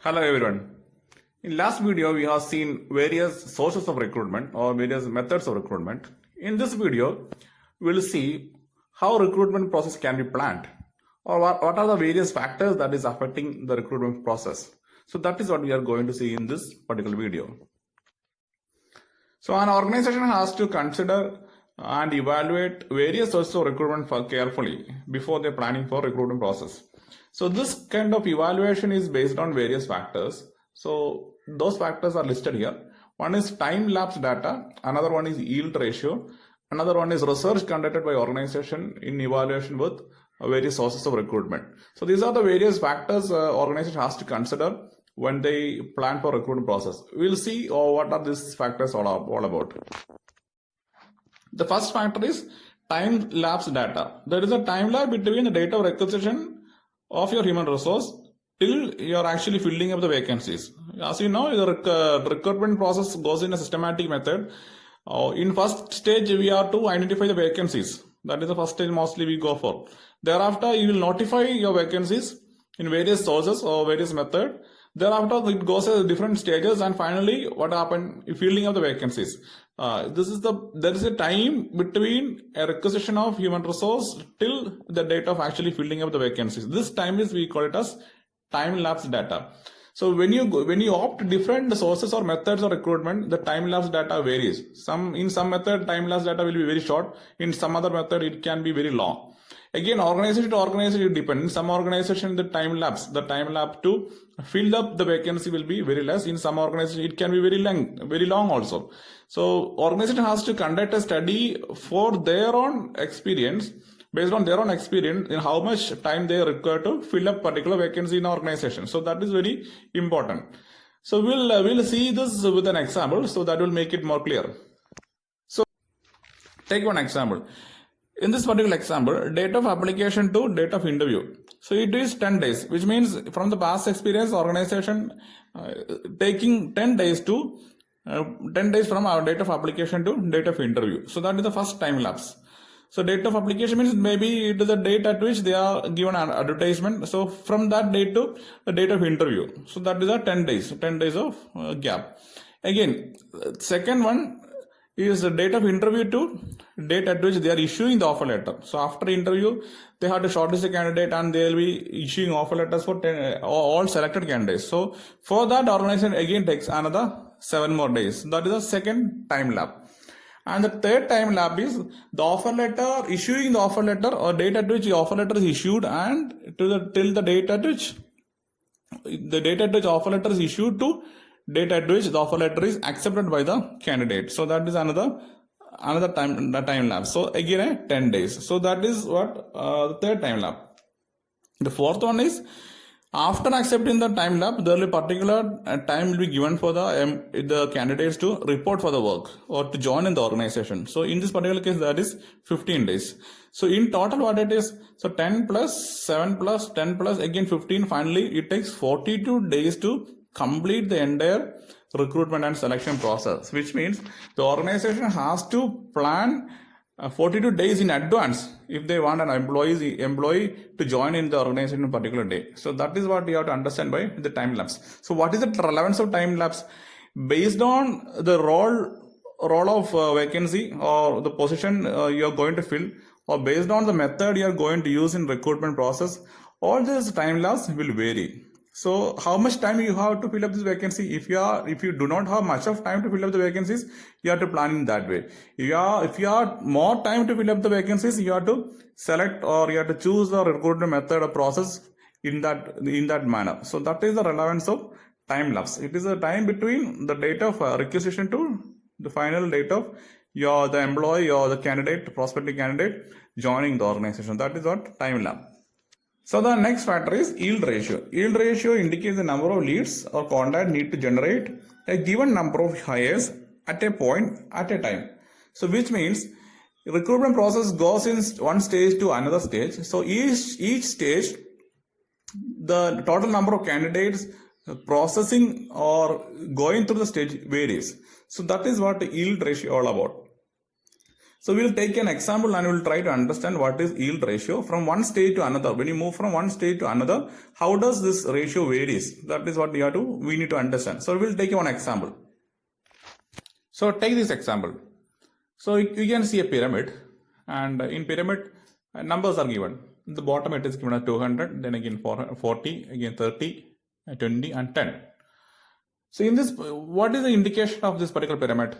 Hello everyone. In last video we have seen various sources of recruitment or various methods of recruitment. In this video we will see how recruitment process can be planned or what are the various factors that is affecting the recruitment process. So that is what we are going to see in this particular video. So an organization has to consider and evaluate various sources of recruitment carefully before they're planning for recruitment process. So this kind of evaluation is based on various factors. So those factors are listed here. One is time-lapse data, another one is yield ratio, another one is research conducted by organization in evaluation with various sources of recruitment. So these are the various factors organization has to consider when they plan for recruitment process. We'll see what are these factors all about. The first factor is time-lapse data. There is a time lag between the date of requisition of your human resource till you are actually filling up the vacancies. As you know, the recruitment process goes in a systematic method. In first stage, we are to identify the vacancies. That is the first stage mostly we go for. Thereafter, you will notify your vacancies in various sources or various method. Thereafter, it goes at different stages, and finally, what happened? Filling of the vacancies. There is a time between a requisition of human resource till the date of actually filling up the vacancies. This time is we call it as time-lapse data. So when you opt different sources or methods of recruitment, the time-lapse data varies. In some method, time-lapse data will be very short. In some other method, it can be very long. Again, organization to organization it depends. In some organization, the time lapse to fill up the vacancy will be very less. In some organization, it can be very long also. So organization has to conduct a study for their own experience, based on their own experience in how much time they require to fill up particular vacancy in organization. So that is very important. So we'll see this with an example, so that will make it more clear. So take one example. In this particular example, date of application to date of interview. So it is 10 days, which means from the past experience, organization taking 10 days from our date of application to date of interview. So that is the first time lapse. So date of application means maybe it is the date at which they are given an advertisement. So from that date to the date of interview. So that is a 10 days of gap. Again, second one is the date of interview to date at which they are issuing the offer letter. So after interview, they have to shortlist a candidate and they will be issuing offer letters for all selected candidates. So for that, organization again takes another 7 more days. That is the second time lapse. And the third time lapse is the offer letter, issuing the offer letter or date at which the offer letter is issued and till the date at which offer letter is issued to date at which the offer letter is accepted by the candidate. So that is another time lapse. So again 10 days. So that is what the third time lapse. The fourth one is after accepting the time lapse, there will be particular time will be given for the candidates to report for the work or to join in the organization. So in this particular case, that is 15 days. So in total, what it is? So 10 plus 7 plus 10 plus again 15. Finally, it takes 42 days to complete the entire recruitment and selection process, which means the organization has to plan 42 days in advance if they want an employee to join in the organization in a particular day. So that is what you have to understand by the time lapse. So what is the relevance of time lapse? Based on the role of vacancy or the position you are going to fill, or based on the method you are going to use in recruitment process, all this time lapse will vary. So how much time you have to fill up this vacancy? If you do not have much of time to fill up the vacancies, you have to plan in that way. If you have more time to fill up the vacancies, you have to select or you have to choose the recruitment method or process in that manner. So that is the relevance of time lapse. It is a time between the date of requisition to the final date of the employee or the prospective candidate joining the organization. That is what time lapse. So the next factor is yield ratio. Yield ratio indicates the number of leads or contacts need to generate a given number of hires at a point at a time. So which means recruitment process goes in one stage to another stage. So each stage, the total number of candidates processing or going through the stage varies. So that is what the yield ratio all about. So we'll take an example and we'll try to understand what is yield ratio from one stage to another. When you move from one stage to another, how does this ratio varies? That is what we need to understand. So we'll take one example. So take this example. So you can see a pyramid, and in pyramid numbers are given. In the bottom it is given as 200, then again 40, again 30, 20 and 10. So in this, what is the indication of this particular pyramid?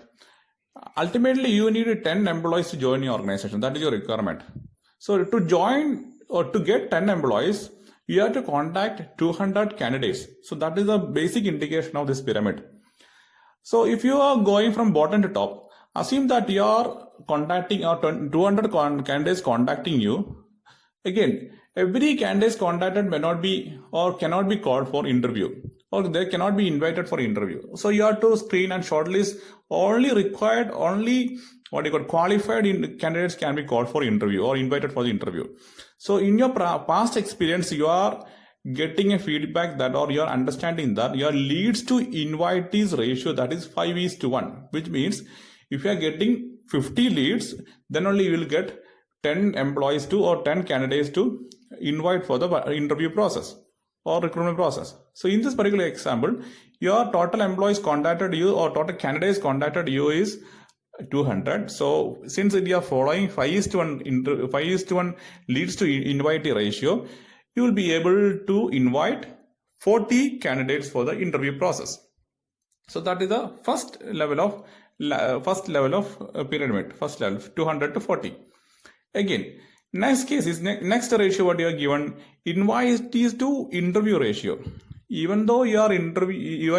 Ultimately, you need 10 employees to join your organization. That is your requirement. So to join or to get 10 employees, you have to contact 200 candidates. So that is the basic indication of this pyramid. So if you are going from bottom to top, assume that you are contacting or 200 candidates contacting you. Again, every candidate contacted may not be or cannot be called for interview, or they cannot be invited for interview. So you have to screen and shortlist only qualified candidates can be called for interview or invited for the interview. So in your past experience, you are getting a feedback that, or you're understanding that your leads to invitees ratio, that is 5:1, which means if you are getting 50 leads, then only you will get 10 employees to or 10 candidates to invite for the interview process or recruitment process. So in this particular example, your total employees contacted you or total candidates contacted you is 200. So since you are following 5:1 leads to invitee ratio, you will be able to invite 40 candidates for the interview process. So that is the first level of pyramid, first level 200 to 40. Again, next case is next ratio what you are given, invitees to interview ratio. Even though you are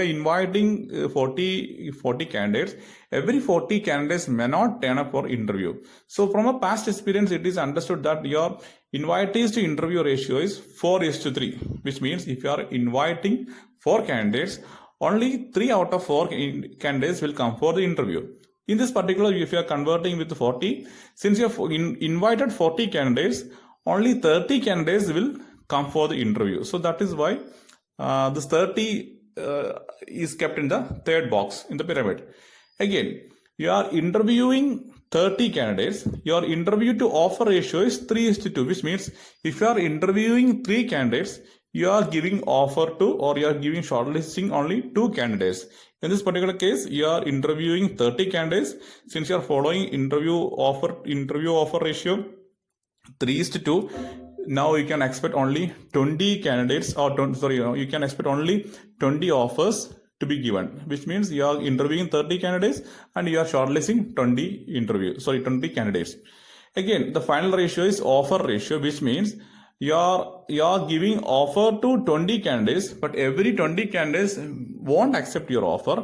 inviting 40 candidates, every 40 candidates may not turn up for interview. So from a past experience, it is understood that your invitees to interview ratio is 4:3, which means if you are inviting 4 candidates, only 3 out of 4 candidates will come for the interview. In this particular, if you are converting with 40, since you have invited 40 candidates, only 30 candidates will come for the interview. So that is why this 30 is kept in the third box in the pyramid. Again, you are interviewing 30 candidates. Your interview to offer ratio is 3:2, which means if you are interviewing 3 candidates, you are giving offer to, or you are giving shortlisting only 2 candidates. In this particular case, you are interviewing 30 candidates. Since you are following interview offer ratio 3:2, now you can expect only 20 candidates, or you can expect only 20 offers to be given, which means you are interviewing 30 candidates and you are shortlisting 20 candidates. Again, the final ratio is offer ratio, which means you are giving offer to 20 candidates, but every 20 candidates won't accept your offer.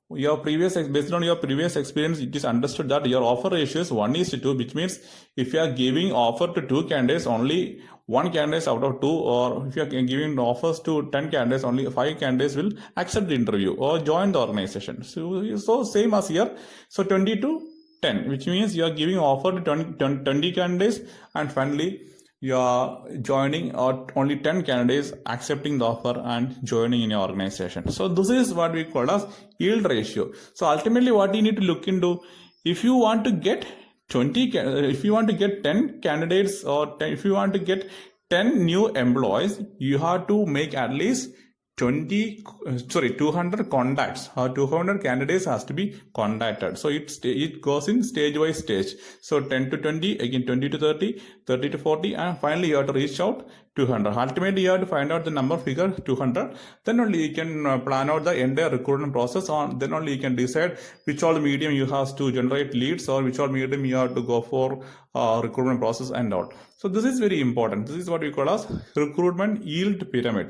Based on your previous experience, it is understood that your offer ratio is 1:2, which means if you are giving offer to 2 candidates, only 1 candidate out of 2, or if you are giving offers to 10 candidates, only 5 candidates will accept the interview or join the organization. So same as here. So 20 to 10, which means you are giving offer to 20 candidates, and finally you are joining, or only 10 candidates accepting the offer and joining in your organization. So this is what we call as yield ratio. So ultimately what you need to look into, if you want to get 10 candidates, or if you want to get 10 new employees, you have to make at least 200 contacts, or 200 candidates has to be contacted. So it goes in stage by stage. So 10 to 20, again 20 to 30, 30 to 40, and finally you have to reach out 200. Ultimately, you have to find out the number figure 200. Then only you can plan out the entire recruitment process. Then only you can decide which all the medium you have to generate leads, or which all medium you have to go for recruitment process and all. So this is very important. This is what we call as recruitment yield pyramid.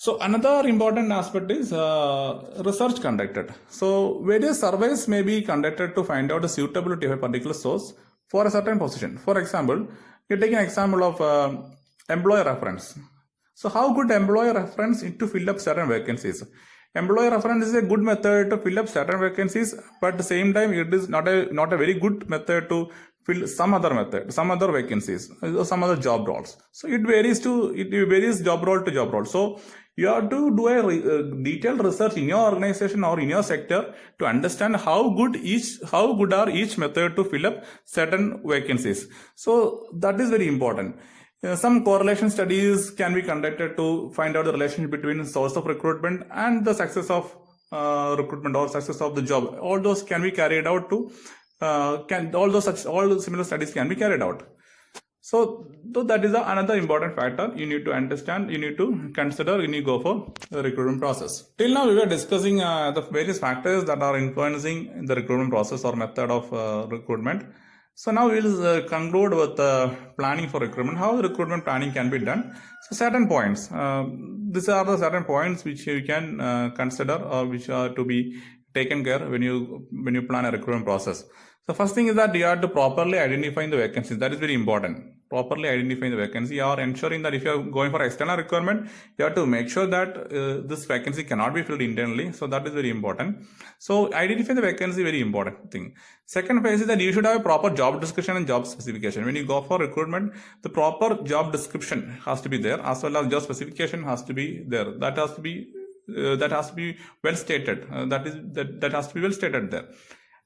So another important aspect is research conducted. So various surveys may be conducted to find out the suitability of a particular source for a certain position. For example, you take an example of employer reference. So how good employer reference to fill up certain vacancies? Employer reference is a good method to fill up certain vacancies, but at the same time, it is not a very good method to fill some other method, some other vacancies, or some other job roles. So it varies job role to job role. So you have to do a detailed research in your organization or in your sector to understand how good are each method to fill up certain vacancies. So that is very important. Some correlation studies can be conducted to find out the relationship between source of recruitment and the success of recruitment or success of the job. All those can be carried out to all similar studies can be carried out. So that is another important factor you need to understand, you need to consider when you go for the recruitment process. Till now we were discussing the various factors that are influencing the recruitment process or method of recruitment. So now we will conclude with planning for recruitment, how the recruitment planning can be done. So certain points, these are the certain points which you can consider or which are to be taken care when you plan a recruitment process. So first thing is that you have to properly identify the vacancies. That is very important. Properly identifying the vacancy or ensuring that if you are going for external requirement, you have to make sure that this vacancy cannot be filled internally. So that is very important. So identify the vacancy, very important thing. Second phase is that you should have a proper job description and job specification. When you go for recruitment, the proper job description has to be there, as well as job specification has to be there. That has to be well stated. That has to be well stated there.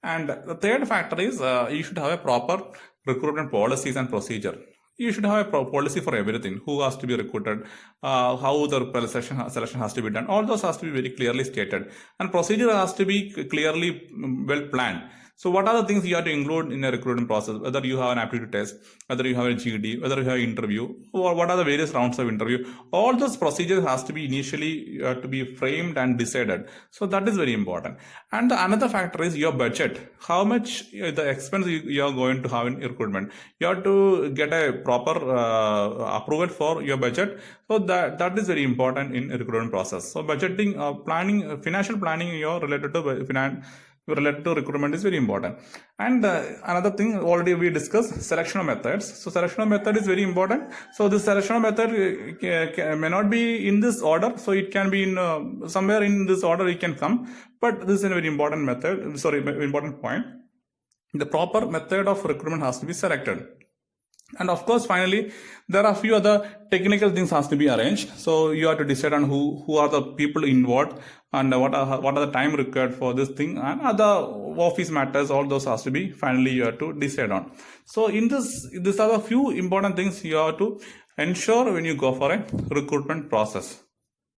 And the third factor is you should have a proper recruitment policies and procedure. You should have a policy for everything. Who has to be recruited, how the selection has to be done. All those has to be very clearly stated. And procedure has to be clearly well planned. So what are the things you have to include in a recruitment process? Whether you have an aptitude test, whether you have a GD, whether you have an interview, or what are the various rounds of interview. All those procedures has to be initially to be framed and decided. So that is very important. And another factor is your budget. How much the expense you are going to have in recruitment. You have to get a proper approval for your budget. So that is very important in a recruitment process. So budgeting, planning, financial planning related to recruitment is very important. And another thing already we discussed, selection of methods. So selection of method is very important. So this selection of method may not be in this order. So it can be in somewhere in this order it can come. But this is a very important important point. The proper method of recruitment has to be selected. And of course, finally, there are a few other technical things has to be arranged. So you have to decide on who are the people involved and what are the time required for this thing, and other office matters. All those has to be finally you have to decide on. So in these are the few important things you have to ensure when you go for a recruitment process.